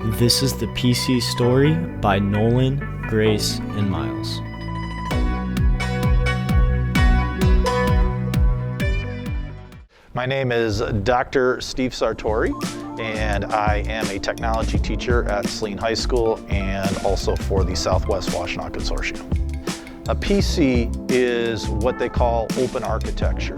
This is the PC Story by Nolan, Grace, and Miles. My name is Dr. Steve Sartori, and I am a technology teacher at Saline High School and also for the Southwest Washtenaw Consortium. A PC is what they call open architecture.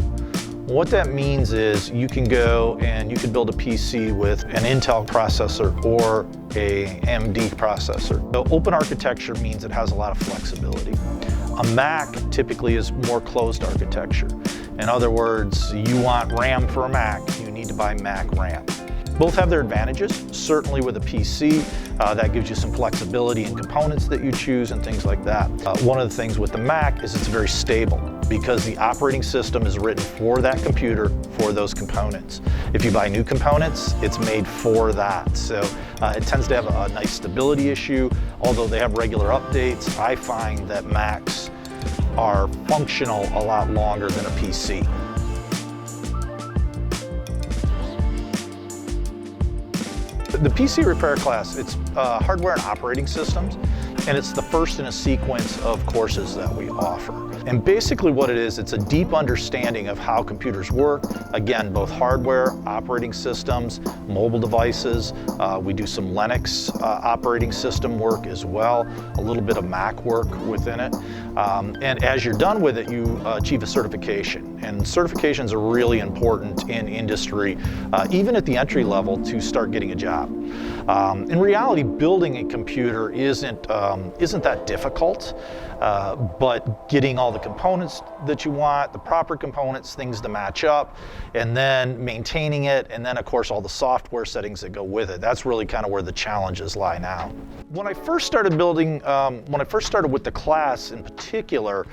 What that means is you can go and you can build a PC with an Intel processor or a AMD processor. So open architecture means it has a lot of flexibility. A Mac typically is more closed architecture. In other words, you want RAM for a Mac, you need to buy Mac RAM. Both have their advantages. Certainly with a PC, that gives you some flexibility in components that you choose and things like that. One of the things with the Mac is it's very stable because the operating system is written for that computer for those components. If you buy new components, it's made for that. So it tends to have a nice stability issue. Although they have regular updates, I find that Macs are functional a lot longer than a PC. The PC repair class, it's hardware and operating systems, and it's the first in a sequence of courses that we offer. And basically what it is, it's a deep understanding of how computers work. Again, both hardware, operating systems, mobile devices. We do some Linux operating system work as well, a little bit of Mac work within it. And as you're done with it, you achieve a certification. And certifications are really important in industry, even at the entry level, to start getting a job. In reality, building a computer isn't that difficult, but getting all the components that you want, the proper components, things to match up, and then maintaining it, and then of course all the software settings that go with it. That's really kind of where the challenges lie now. When I first started building, when I first started with the class in particular,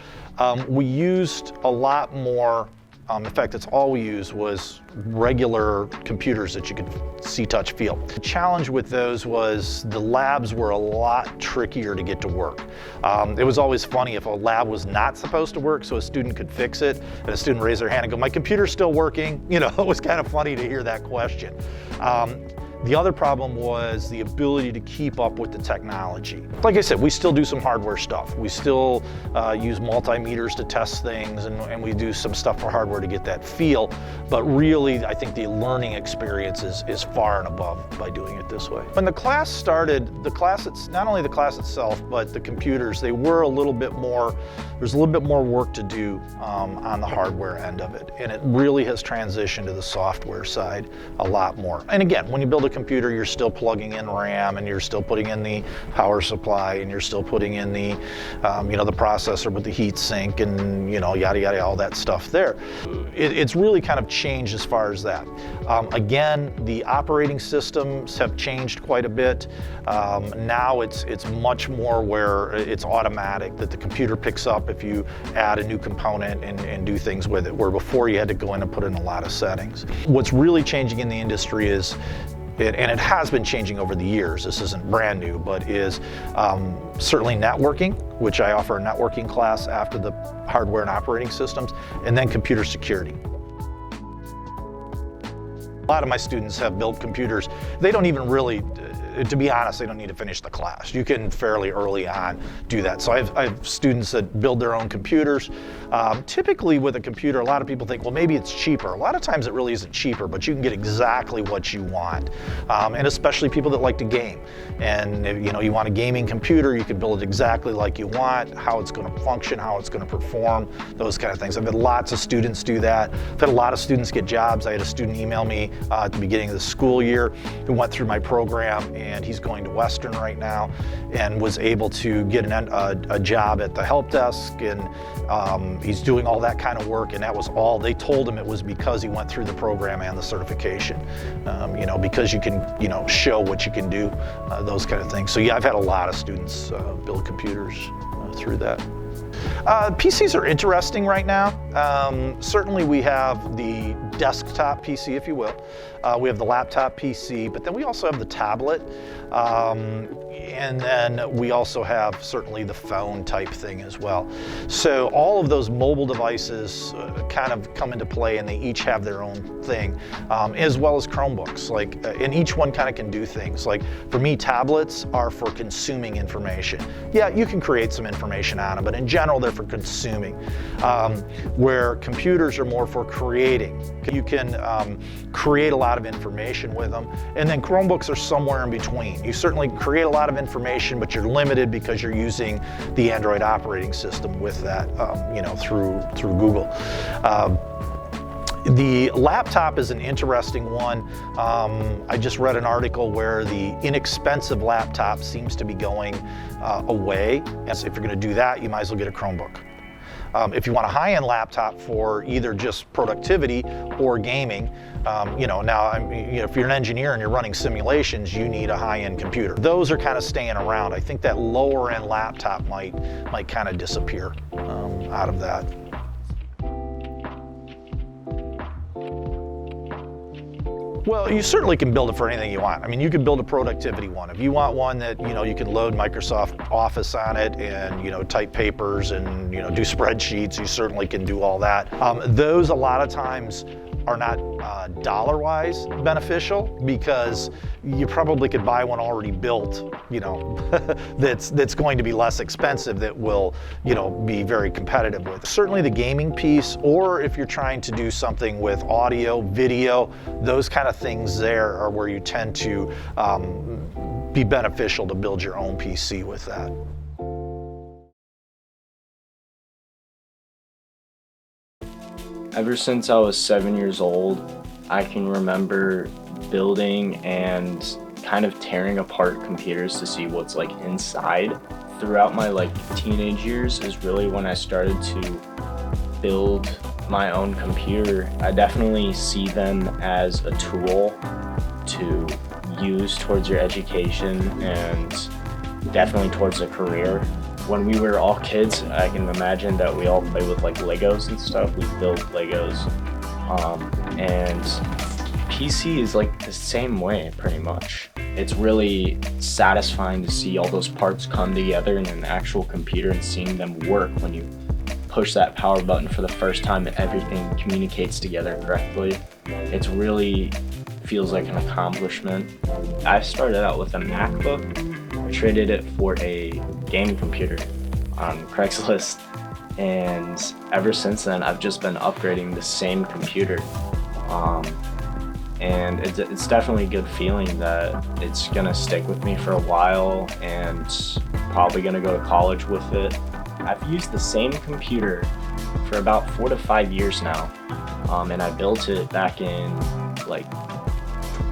we used a lot more. In fact, it's all we used was regular computers that you could see, touch, feel. The challenge with those was the labs were a lot trickier to get to work. It was always funny if a lab was not supposed to work so a student could fix it, and a student raised their hand and go, "My computer's still working." You know, it was kind of funny to hear that question. The other problem was the ability to keep up with the technology. Like I said, we still do some hardware stuff. We still use multimeters to test things, and we do some stuff for hardware to get that feel. But really, I think the learning experience is far and above by doing it this way. When the class started, not only the class itself, but the computers, they were a little bit more, there's a little bit more work to do on the hardware end of it. And it really has transitioned to the software side a lot more. And again, when you build a computer, you're still plugging in RAM, and you're still putting in the power supply, and you're still putting in the, the processor with the heat sink, and yada yada, all that stuff there. It's really kind of changed as far as that. Again, the operating systems have changed quite a bit. Now it's much more where it's automatic, that the computer picks up if you add a new component and do things with it, where before you had to go in and put in a lot of settings. What's really changing in the industry is, and it has been changing over the years, this isn't brand new, but is certainly networking, which I offer a networking class after the hardware and operating systems, and then computer security. A lot of my students have built computers. They don't even really, to be honest, they don't need to finish the class. You can fairly early on do that. So I have students that build their own computers. Typically with a computer, a lot of people think, well, maybe it's cheaper. A lot of times it really isn't cheaper, but you can get exactly what you want. And especially people that like to game. And if, you want a gaming computer, you can build it exactly like you want, how it's going to function, how it's going to perform, those kind of things. I've had lots of students do that. I've had a lot of students get jobs. I had a student email me at the beginning of the school year who went through my program, and he's going to Western right now, and was able to get a job at the help desk, and he's doing all that kind of work, and that was all. They told him it was because he went through the program and the certification, because you can, show what you can do, those kind of things. So yeah, I've had a lot of students build computers through that. PCs are interesting right now. Certainly we have the desktop PC, if you will. We have the laptop PC, but then we also have the tablet. And then we also have certainly the phone type thing as well. So all of those mobile devices kind of come into play, and they each have their own thing, as well as Chromebooks. And each one kind of can do things. Like for me, tablets are for consuming information. Yeah, you can create some information on them, but in general, they're for consuming. Where computers are more for creating. You can create a lot of information with them, and then Chromebooks are somewhere in between. You certainly create a lot of information, but you're limited because you're using the Android operating system with that, through Google. The laptop is an interesting one. I just read an article where the inexpensive laptop seems to be going away. And so if you're going to do that, you might as well get a Chromebook. If you want a high-end laptop for either just productivity or gaming, if you're an engineer and you're running simulations, you need a high-end computer. Those are kind of staying around. I think that lower-end laptop might kind of disappear out of that. Well, you certainly can build it for anything you want. I mean, you can build a productivity one. If you want one that, you can load Microsoft Office on it and, type papers and, do spreadsheets, you certainly can do all that. Those a lot of times are not dollar-wise beneficial, because you probably could buy one already built, that's going to be less expensive, that will, be very competitive with. Certainly the gaming piece, or if you're trying to do something with audio, video, those kind of things there are where you tend to be beneficial to build your own PC with that. Ever since I was 7 years old, I can remember building and kind of tearing apart computers to see what's inside. Throughout my teenage years is really when I started to build my own computer. I definitely see them as a tool to use towards your education and definitely towards a career. When we were all kids, I can imagine that we all played with Legos and stuff. We built Legos. And PC is the same way, pretty much. It's really satisfying to see all those parts come together in an actual computer and seeing them work when you push that power button for the first time and everything communicates together correctly. It really feels like an accomplishment. I started out with a MacBook. I traded it for a gaming computer on Craigslist, and ever since then I've just been upgrading the same computer, and it's definitely a good feeling that it's gonna stick with me for a while, and probably gonna go to college with it. I've used the same computer for about 4 to 5 years now, and I built it back in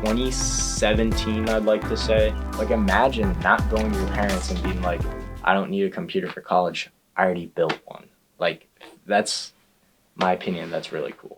2017, I'd like to say. Imagine not going to your parents and being like, I don't need a computer for college, I already built one. That's my opinion, that's really cool.